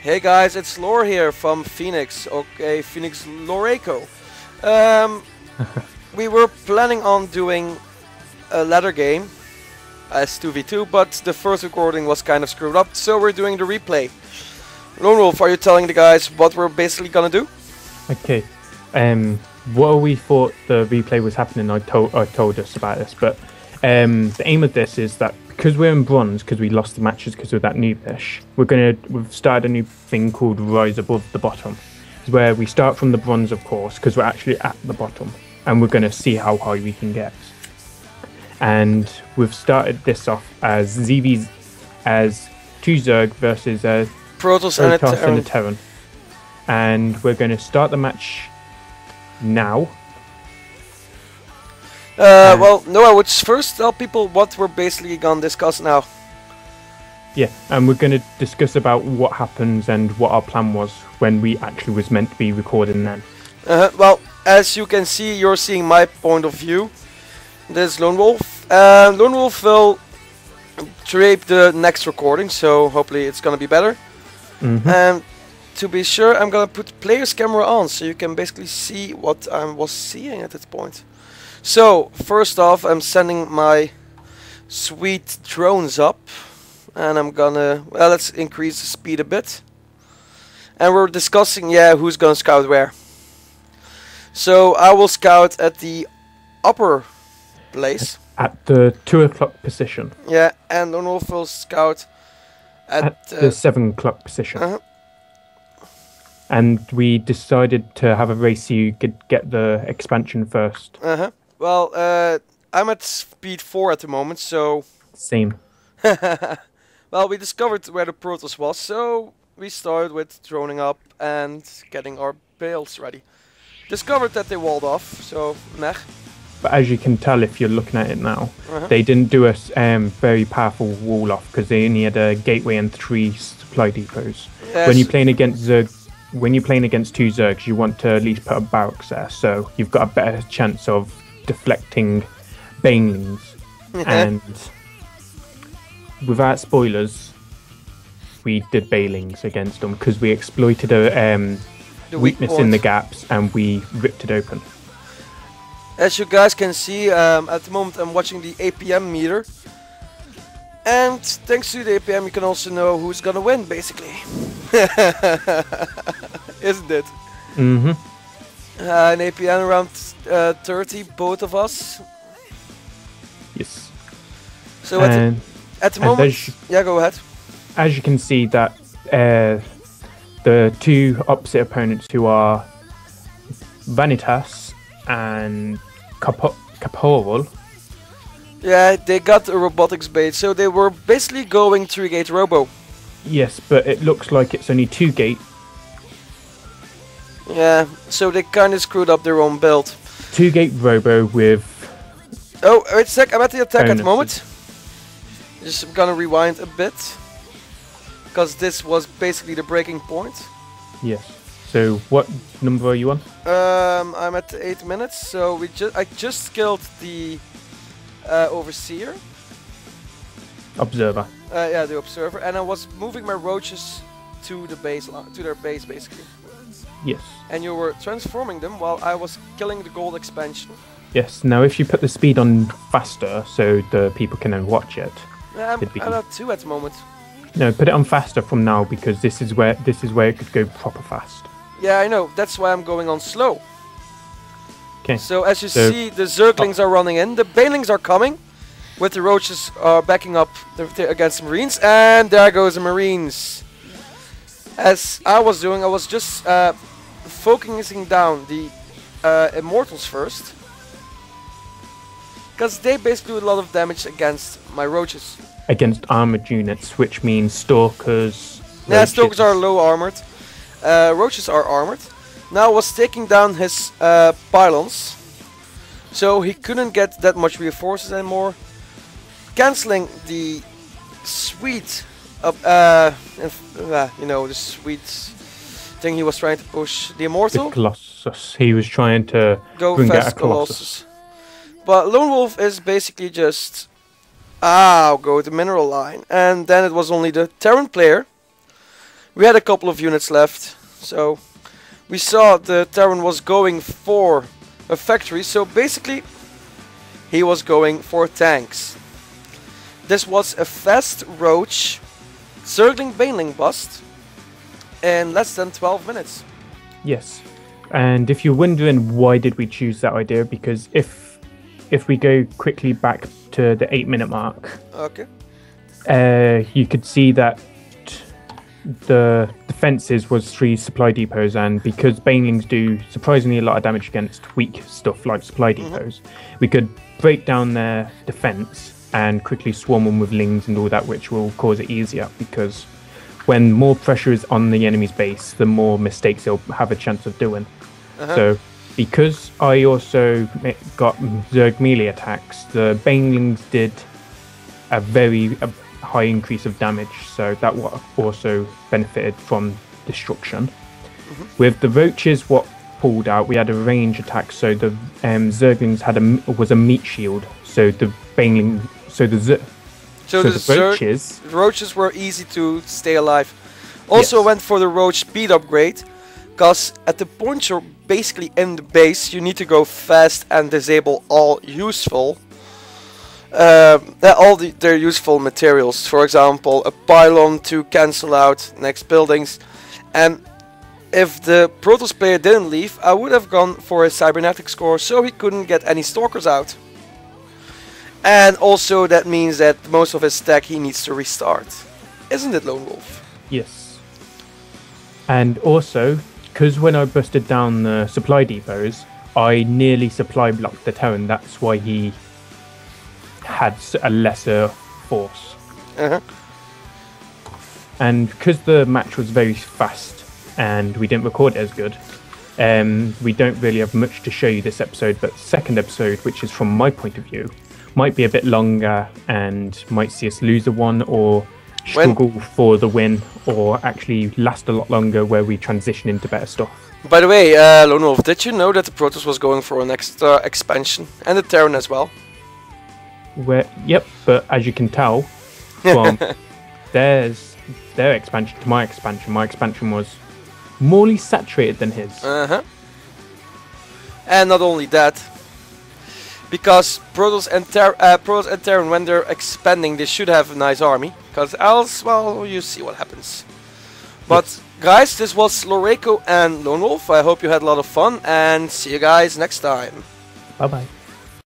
Hey guys, it's Lore here from Phoenix. Okay, Phoenix Loraco. Um, we were planning on doing a ladder game as 2v2, but the first recording was kind of screwed up, so we're doing the replay. Lone Wolf, are you telling the guys what we're basically gonna do? Okay. While we thought the replay was happening, I told us about this, but the aim of this is that because we're in bronze, because we lost the matches because of that noobish, we've started a new thing called Rise Above the Bottom. It's where we start from the bronze, of course, because we're actually at the bottom, and we're gonna see how high we can get. And we've started this off as ZVs as 2 Zerg versus Protoss and a Terran. And we're going to start the match now. Well, no, I would first tell people what we're basically gonna discuss now. Yeah, and we're going to discuss about what happens and what our plan was when we actually was meant to be recording then. Well, as you can see, you're seeing my point of view. This is Lone Wolf. Lone Wolf will drape the next recording, so hopefully it's gonna be better. And to be sure, I'm gonna put the player's camera on so you can basically see what I was seeing at that point. So, first off, I'm sending my sweet drones up. And I'm gonna, well, let's increase the speed a bit. And we're discussing, who's gonna scout where. So, I will scout at the upper place. At the 2 o'clock position. Yeah, and Lone Wolf will scout at the 7 o'clock position. And we decided to have a race so you could get the expansion first. Well, I'm at speed 4 at the moment, so... Same. Well, we discovered where the Protoss was, so we started with droning up and getting our bales ready. Discovered that they walled off, so meh. But as you can tell if you're looking at it now, they didn't do a very powerful wall off because they only had a gateway and 3 supply depots. Yes. When you're playing against 2 Zergs, you want to at least put a barracks there, so you've got a better chance of deflecting banelings. And without spoilers, we did bailings against them because we exploited a weakness in the gaps and we ripped it open. As you guys can see, at the moment I'm watching the APM meter. And thanks to the APM you can also know who's gonna win, basically. Isn't it? An APM around 30, both of us. Yes. So at the moment... Yeah, go ahead. As you can see that the 2 opposite opponents who are Vanitas and Caporal. Yeah, they got a robotics bait, so they were basically going 3-gate robo. Yes, but it looks like it's only 2-gate. Yeah, so they kind of screwed up their own build. 2-gate robo with... Oh, wait a sec, I'm at the attack bonuses. at the moment. Just gonna rewind a bit. Because this was basically the breaking point. Yes. So, what number are you on? I'm at 8 minutes, so I just killed the overseer. Observer. Yeah, the observer, and I was moving my roaches to the base, to their base, basically. Yes. And you were transforming them while I was killing the gold expansion. Yes. Now, if you put the speed on faster, so the people can then watch it. Yeah, I'm at 2 at the moment. No, put it on faster from now because this is where it could go proper fast. Yeah, I know. That's why I'm going on slow. Okay. So as you see, the Zerglings are running in. The Banelings are coming. With the Roaches are backing up against the Marines. And there goes the Marines. As I was doing, I was just focusing down the Immortals first. Because they basically do a lot of damage against my Roaches. Against armored units, which means Stalkers. Yeah, Stalkers are low armored. Roaches are armored. Now I was taking down his pylons, so he couldn't get that much reinforcements anymore. Cancelling the sweet, the sweet thing he was trying to push. The Immortal. The Colossus. He was trying to bring out a Colossus. But Lone Wolf is basically just go to mineral line, and then it was only the Terran player We had a couple of units left, so we saw the Terran was going for a factory, so basically he was going for tanks. This was a fast roach circling baneling bust in less than 12 minutes. Yes, and if you're wondering why did we choose that idea, because if we go quickly back to the 8-minute mark, okay, you could see that the defenses was 3 supply depots, and because banelings do surprisingly a lot of damage against weak stuff like supply depots, we could break down their defense and quickly swarm them with lings and all that, which will cause it easier, because when more pressure is on the enemy's base, the more mistakes they'll have a chance of doing. So because I also got Zerg melee attacks, the banelings did a very high increase of damage, so that also benefited from destruction. With the roaches, what pulled out, we had a range attack, so the Zerglings was a meat shield, so the baneling, the roaches were easy to stay alive. Also went for the roach speed upgrade, because at the point you're basically in the base, you need to go fast and disable all useful their useful materials. For example, a pylon to cancel out next buildings. And if the Protoss player didn't leave, I would have gone for a cybernetic score so he couldn't get any stalkers out. And also that means that most of his stack he needs to restart. Isn't it, Lone Wolf? Yes. And also, because when I busted down the supply depots, I nearly supply blocked the Terran. That's why he had a lesser force. And because the match was very fast and we didn't record it as good, we don't really have much to show you this episode, but second episode, which is from my point of view, might be a bit longer and might see us lose a one or struggle for the win, or actually last a lot longer where we transition into better stuff. By the way, Lone Wolf, did you know that the Protoss was going for an extra expansion, and the Terran as well? Yep, but as you can tell from their expansion to my expansion was more saturated than his. And not only that, because Protoss and Terran, when they're expanding, they should have a nice army, because else, well, you see what happens. But guys, this was loraco and Lone Wolf. I hope you had a lot of fun, and see you guys next time. Bye bye.